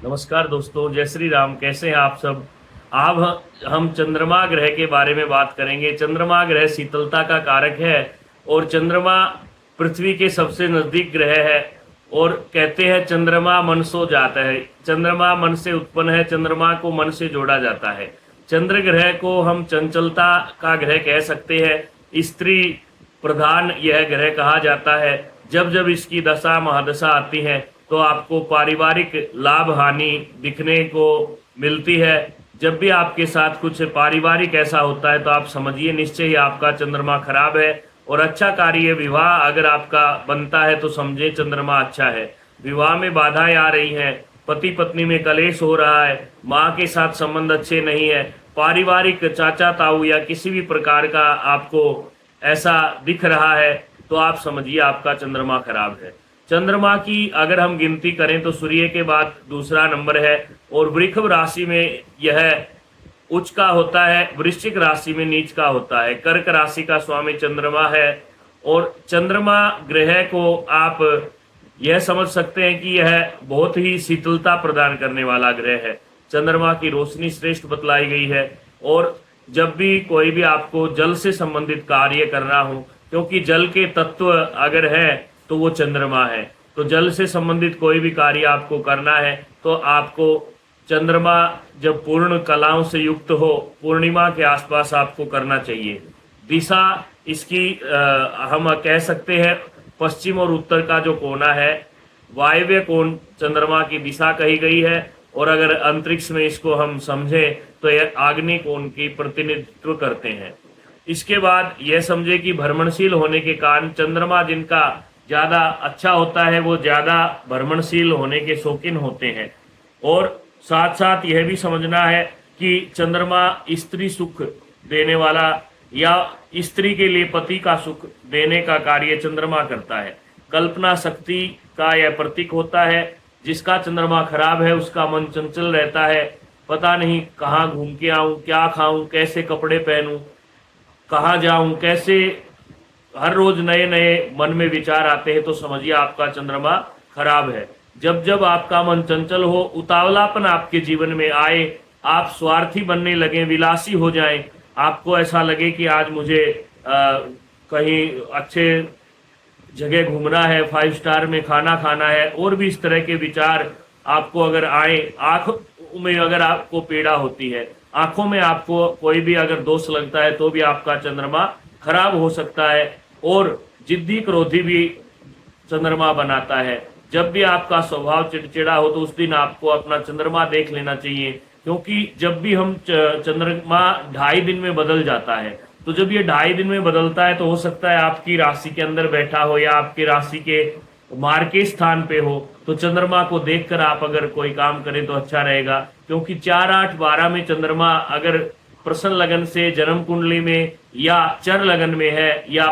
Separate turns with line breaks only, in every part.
नमस्कार दोस्तों, जय श्री राम। कैसे हैं आप सब। अब हम चंद्रमा ग्रह के बारे में बात करेंगे। चंद्रमा ग्रह शीतलता का कारक है और चंद्रमा पृथ्वी के सबसे नजदीक ग्रह है। और कहते हैं चंद्रमा मन सो जाता है। चंद्रमा मन से उत्पन्न है, चंद्रमा को मन से जोड़ा जाता है। चंद्र ग्रह को हम चंचलता का ग्रह कह सकते हैं। स्त्री प्रधान यह ग्रह कहा जाता है। जब जब इसकी दशा महादशा आती है तो आपको पारिवारिक लाभ हानि दिखने को मिलती है। जब भी आपके साथ कुछ पारिवारिक ऐसा होता है तो आप समझिए निश्चय ही आपका चंद्रमा खराब है। और अच्छा कार्य विवाह अगर आपका बनता है तो समझे चंद्रमा अच्छा है। विवाह में बाधाएं आ रही हैं, पति पत्नी में कलेश हो रहा है, माँ के साथ संबंध अच्छे नहीं है, पारिवारिक चाचा ताऊ या किसी भी प्रकार का आपको ऐसा दिख रहा है तो आप समझिए आपका चंद्रमा खराब है। चंद्रमा की अगर हम गिनती करें तो सूर्य के बाद दूसरा नंबर है और वृषभ राशि में यह उच्च का होता है, वृश्चिक राशि में नीच का होता है। कर्क राशि का स्वामी चंद्रमा है। और चंद्रमा ग्रह को आप यह समझ सकते हैं कि यह बहुत ही शीतलता प्रदान करने वाला ग्रह है। चंद्रमा की रोशनी श्रेष्ठ बतलाई गई है। और जब भी कोई भी आपको जल से संबंधित कार्य करना हो, क्योंकि जल के तत्व अगर है तो वो चंद्रमा है, तो जल से संबंधित कोई भी कार्य आपको करना है तो आपको चंद्रमा जब पूर्ण कलाओं से युक्त हो, पूर्णिमा के आसपास आपको करना चाहिए। दिशा इसकी हम कह सकते हैं पश्चिम और उत्तर का जो कोना है, वायव्य कोण चंद्रमा की दिशा कही गई है। और अगर अंतरिक्ष में इसको हम समझें तो यह आग्नेय कोण की प्रतिनिधित्व करते हैं। इसके बाद यह समझे कि भ्रमणशील होने के कारण चंद्रमा जिनका ज्यादा अच्छा होता है वो ज्यादा भ्रमणशील होने के शौकीन होते हैं। और साथ साथ यह भी समझना है कि चंद्रमा स्त्री सुख देने वाला या स्त्री के लिए पति का सुख देने का कार्य चंद्रमा करता है। कल्पना शक्ति का यह प्रतीक होता है। जिसका चंद्रमा खराब है उसका मन चंचल रहता है। पता नहीं कहाँ घूम के आऊं, क्या खाऊं, कैसे कपड़े पहनूं, कहाँ जाऊं, कैसे, हर रोज नए नए मन में विचार आते हैं तो समझिए आपका चंद्रमा खराब है। जब जब आपका मन चंचल हो, उतावलापन आपके जीवन में आए, आप स्वार्थी बनने लगे, विलासी हो जाएं, आपको ऐसा लगे कि आज मुझे कहीं अच्छे जगह घूमना है, 5 स्टार में खाना खाना है, और भी इस तरह के विचार आपको अगर आए, आंखों में अगर आपको पीड़ा होती है, आंखों में आपको कोई भी अगर दोष लगता है तो भी आपका चंद्रमा खराब हो सकता है। और जिद्दी क्रोधी भी चंद्रमा बनाता है। जब भी आपका स्वभाव चिड़चिड़ा हो तो उस दिन आपको अपना चंद्रमा देख लेना चाहिए। क्योंकि जब भी हम चंद्रमा 2.5 दिन में बदल जाता है, तो जब ये 2.5 दिन में बदलता है तो हो सकता है आपकी राशि के अंदर बैठा हो या आपकी राशि के मार्ग के स्थान पे हो। तो चंद्रमा को देखकर आप अगर कोई काम करें तो अच्छा रहेगा। क्योंकि 4, 8, 12 में चंद्रमा अगर प्रश्न लगन से जन्म कुंडली में या चर लगन में है या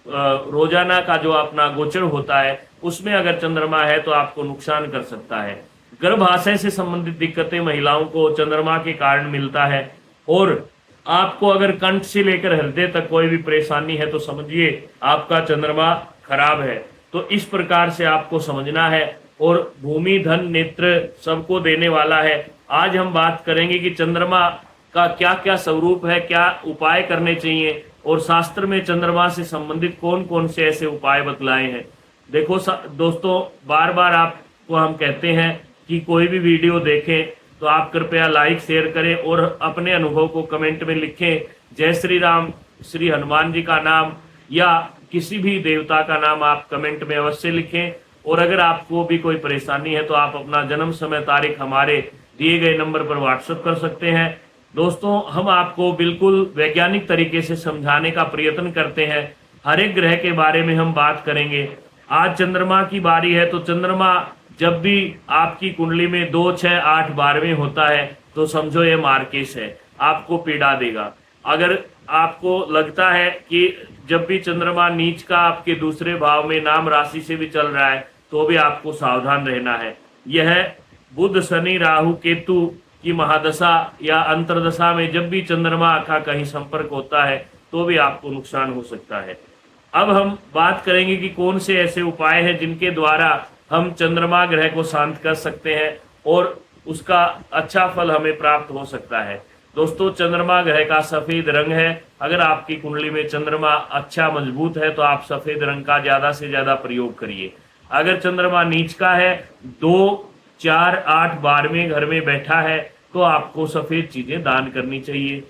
रोजाना का जो अपना गोचर होता है उसमें अगर चंद्रमा है तो आपको नुकसान कर सकता है। गर्भाशय से संबंधित दिक्कतें महिलाओं को चंद्रमा के कारण मिलता है। और आपको अगर कंठ से लेकर हृदय तक कोई भी परेशानी है तो समझिए आपका चंद्रमा खराब है। तो इस प्रकार से आपको समझना है। और भूमि धन नेत्र सबको देने वाला है। आज हम बात करेंगे कि चंद्रमा का क्या क्या स्वरूप है, क्या उपाय करने चाहिए, और शास्त्र में चंद्रमा से संबंधित कौन कौन से ऐसे उपाय बतलाए हैं। देखो दोस्तों, बार बार आपको हम कहते हैं कि कोई भी वीडियो देखें तो आप कृपया लाइक शेयर करें और अपने अनुभव को कमेंट में लिखें। जय श्री राम, श्री हनुमान जी का नाम या किसी भी देवता का नाम आप कमेंट में अवश्य लिखें। और अगर आपको भी कोई परेशानी है तो आप अपना जन्म समय तारीख हमारे दिए गए नंबर पर व्हाट्सएप कर सकते हैं। दोस्तों, हम आपको बिल्कुल वैज्ञानिक तरीके से समझाने का प्रयत्न करते हैं। हर एक ग्रह के बारे में हम बात करेंगे। आज चंद्रमा की बारी है तो चंद्रमा जब भी आपकी कुंडली में 2, 6, 8, 12वें होता है तो समझो ये मार्केश है, आपको पीड़ा देगा। अगर आपको लगता है कि जब भी चंद्रमा नीच का आपके दूसरे भाव में नाम राशि से भी चल रहा है तो भी आपको सावधान रहना है। यह बुध शनि राहु केतु की महादशा या अंतरदशा में जब भी चंद्रमा का कहीं संपर्क होता है तो भी आपको नुकसान हो सकता है। अब हम बात करेंगे कि कौन से ऐसे उपाय हैं जिनके द्वारा हम चंद्रमा ग्रह को शांत कर सकते हैं और उसका अच्छा फल हमें प्राप्त हो सकता है। दोस्तों, चंद्रमा ग्रह का सफेद रंग है। अगर आपकी कुंडली में चंद्रमा अच्छा मजबूत है तो आप सफेद रंग का ज्यादा से ज्यादा प्रयोग करिए। अगर चंद्रमा नीच का है, 2, 4, 8, 12वें घर में बैठा है, तो आपको सफेद चीजें दान करनी चाहिए।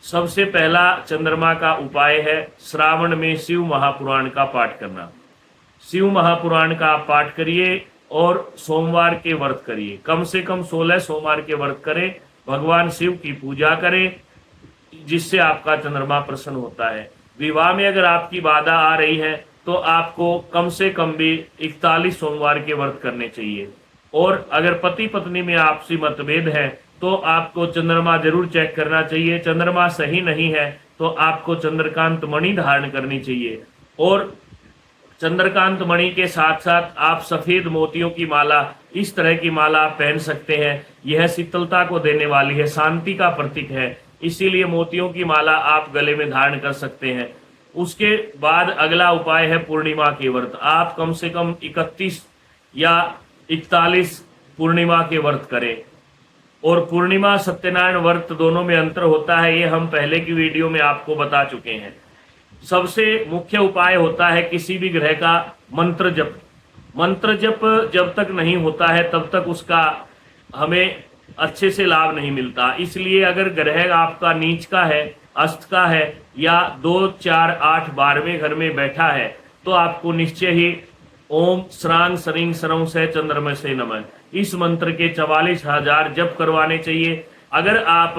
सबसे पहला चंद्रमा का उपाय है श्रावण में शिव महापुराण का पाठ करना। शिव महापुराण का आप पाठ करिए और सोमवार के व्रत करिए। कम से कम 16 सोमवार के व्रत करें, भगवान शिव की पूजा करें, जिससे आपका चंद्रमा प्रसन्न होता है। विवाह में अगर आपकी बाधा आ रही है तो आपको कम से कम भी 41 सोमवार के व्रत करने चाहिए। और अगर पति पत्नी में आपसी मतभेद है तो आपको चंद्रमा जरूर चेक करना चाहिए। चंद्रमा सही नहीं है तो आपको चंद्रकांत मणि धारण करनी चाहिए। और चंद्रकांत मणि के साथ साथ आप सफेद मोतियों की माला, इस तरह की माला आप पहन सकते हैं। यह शीतलता को देने वाली है, शांति का प्रतीक है, इसीलिए मोतियों की माला आप गले में धारण कर सकते हैं। उसके बाद अगला उपाय है पूर्णिमा के व्रत। आप कम से कम 31 या 41 पूर्णिमा के व्रत करें। और पूर्णिमा सत्यनारायण व्रत दोनों में अंतर होता है, ये हम पहले की वीडियो में आपको बता चुके हैं। सबसे मुख्य उपाय होता है किसी भी ग्रह का मंत्र जप। मंत्र जप जब तक नहीं होता है तब तक उसका हमें अच्छे से लाभ नहीं मिलता। इसलिए अगर ग्रह आपका नीच का है, अस्त का है या 2, 4, 8, 12वें घर में बैठा है तो आपको निश्चय ही ओम श्रांग सरिंग सरंग से चंद्रमा से नमः इस मंत्र के 44,000 जप करवाने चाहिए। अगर आप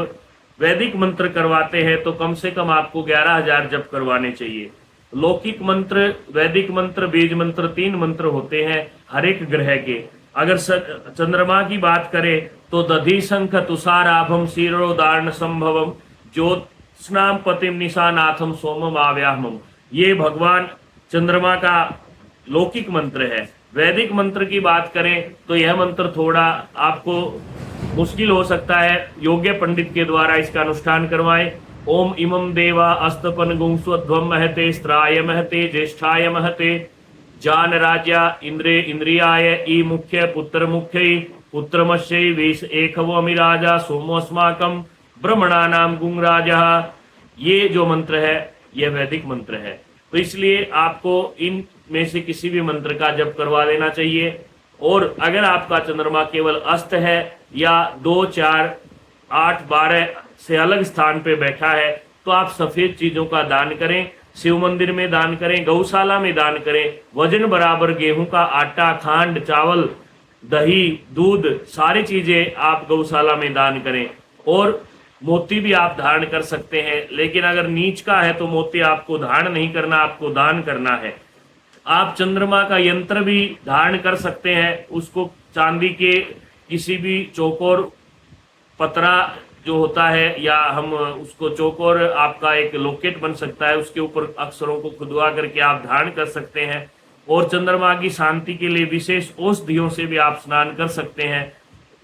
वैदिक मंत्र करवाते हैं तो कम से कम आपको 11,000 जप करवाने चाहिए। लौकिक मंत्र, वैदिक मंत्र, बीज मंत्र, 3 मंत्र होते हैं हर एक ग्रह के। अगर चंद्रमा की बात करें तो दधि शंख तुषाराभम शीरोदारण संभवम ज्योत्स्नाम पतिम निशानाथम सोमम आव्याहमम, ये भगवान चंद्रमा का लौकिक मंत्र है। वैदिक मंत्र की बात करें तो यह मंत्र थोड़ा आपको मुश्किल हो सकता है, योग्य पंडित के द्वारा इसका अनुष्ठान करवाएं। ओम इमं देवा अस्तपन गुंस्वध्वम महते स्त्राय महते ज्येष्ठाय महते जान राजा इंद्रे इंद्रियाय ई मुख्य पुत्र मुख्य पुत्रमश्य वेश एकवो अमिराजा सोमोस्माकम ब्रह्मणा नाम गुंग राजा। ये जो मंत्र है यह वैदिक मंत्र है, तो इसलिए आपको इन में से किसी भी मंत्र का जप करवा लेना चाहिए। और अगर आपका चंद्रमा केवल अस्त है या 2, 4, 8, 12 से अलग स्थान पे बैठा है तो आप सफेद चीजों का दान करें। शिव मंदिर में दान करें, गौशाला में दान करें। वजन बराबर गेहूं का आटा, खांड, चावल, दही, दूध, सारी चीजें आप गौशाला में दान करें। और मोती भी आप धारण कर सकते हैं, लेकिन अगर नीच का है तो मोती आपको धारण नहीं करना, आपको दान करना है। आप चंद्रमा का यंत्र भी धारण कर सकते हैं, उसको चांदी के किसी भी चौकोर पतरा जो होता है या हम उसको चौकोर, आपका एक लॉकेट बन सकता है, उसके ऊपर अक्षरों को खुदवा करके आप धारण कर सकते हैं। और चंद्रमा की शांति के लिए विशेष औषधियों से भी आप स्नान कर सकते हैं।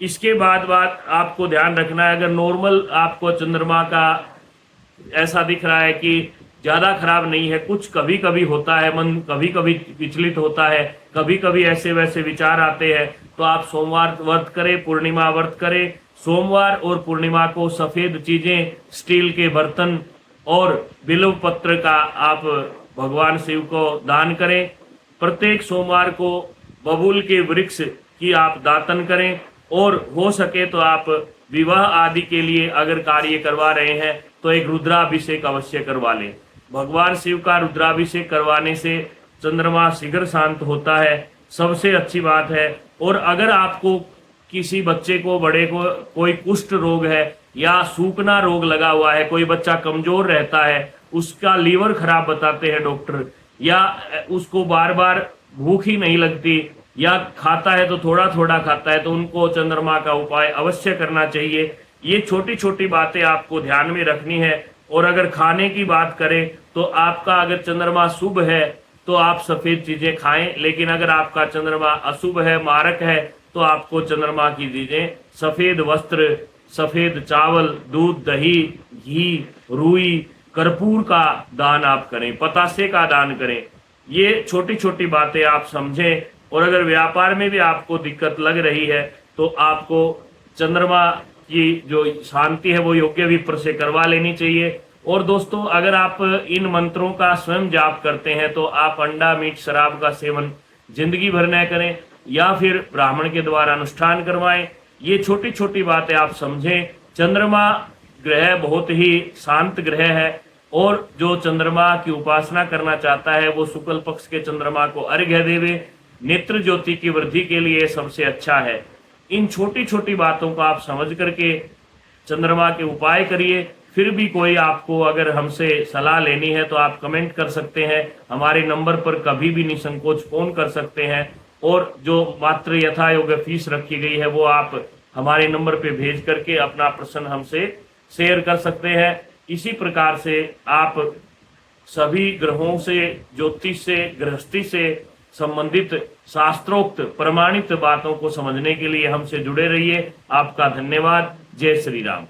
इसके बाद आपको ध्यान रखना है, अगर नॉर्मल आपको चंद्रमा का ऐसा दिख रहा है कि ज्यादा खराब नहीं है, कुछ कभी कभी होता है, मन कभी कभी विचलित होता है, कभी कभी ऐसे वैसे विचार आते हैं, तो आप सोमवार व्रत करें, पूर्णिमा व्रत करें। सोमवार और पूर्णिमा को सफेद चीजें, स्टील के बर्तन और बिल्व पत्र का आप भगवान शिव को दान करें। प्रत्येक सोमवार को बबूल के वृक्ष की आप दातन करें। और हो सके तो आप विवाह आदि के लिए अगर कार्य करवा रहे हैं तो एक रुद्राभिषेक अवश्य करवा लें। भगवान शिव का रुद्राभिषेक करवाने से चंद्रमा शीघ्र शांत होता है, सबसे अच्छी बात है। और अगर आपको किसी बच्चे को, बड़े को कोई कुष्ठ रोग है या सूखना रोग लगा हुआ है, कोई बच्चा कमजोर रहता है, उसका लीवर खराब बताते हैं डॉक्टर, या उसको बार बार भूख ही नहीं लगती या खाता है तो थोड़ा थोड़ा खाता है, तो उनको चंद्रमा का उपाय अवश्य करना चाहिए। ये छोटी छोटी बातें आपको ध्यान में रखनी है। और अगर खाने की बात करें तो आपका अगर चंद्रमा शुभ है तो आप सफेद चीजें खाएं, लेकिन अगर आपका चंद्रमा अशुभ है, मारक है, तो आपको चंद्रमा की चीजें सफेद वस्त्र, सफेद चावल, दूध, दही, घी, रुई, कर्पूर का दान आप करें, पतासे का दान करें। ये छोटी छोटी बातें आप समझें। और अगर व्यापार में भी आपको दिक्कत लग रही है तो आपको चंद्रमा की जो शांति है वो योग्य विप्र से करवा लेनी चाहिए। और दोस्तों, अगर आप इन मंत्रों का स्वयं जाप करते हैं तो आप अंडा मीट शराब का सेवन जिंदगी भर न करें, या फिर ब्राह्मण के द्वारा अनुष्ठान करवाएं। ये छोटी छोटी बातें आप समझें। चंद्रमा ग्रह बहुत ही शांत ग्रह है, और जो चंद्रमा की उपासना करना चाहता है वो शुक्ल पक्ष के चंद्रमा को अर्घ्य देवे। नेत्र ज्योति की वृद्धि के लिए सबसे अच्छा है। इन छोटी छोटी बातों को आप समझ करके चंद्रमा के उपाय करिए। फिर भी कोई आपको अगर हमसे सलाह लेनी है तो आप कमेंट कर सकते हैं, हमारे नंबर पर कभी भी निसंकोच फोन कर सकते हैं। और जो मात्र यथा योग्य फीस रखी गई है वो आप हमारे नंबर पे भेज करके अपना प्रश्न हमसे शेयर कर सकते हैं। इसी प्रकार से आप सभी ग्रहों से, ज्योतिष से, गृहस्थी से संबंधित शास्त्रोक्त प्रमाणित बातों को समझने के लिए हमसे जुड़े रहिए। आपका धन्यवाद। जय श्री राम।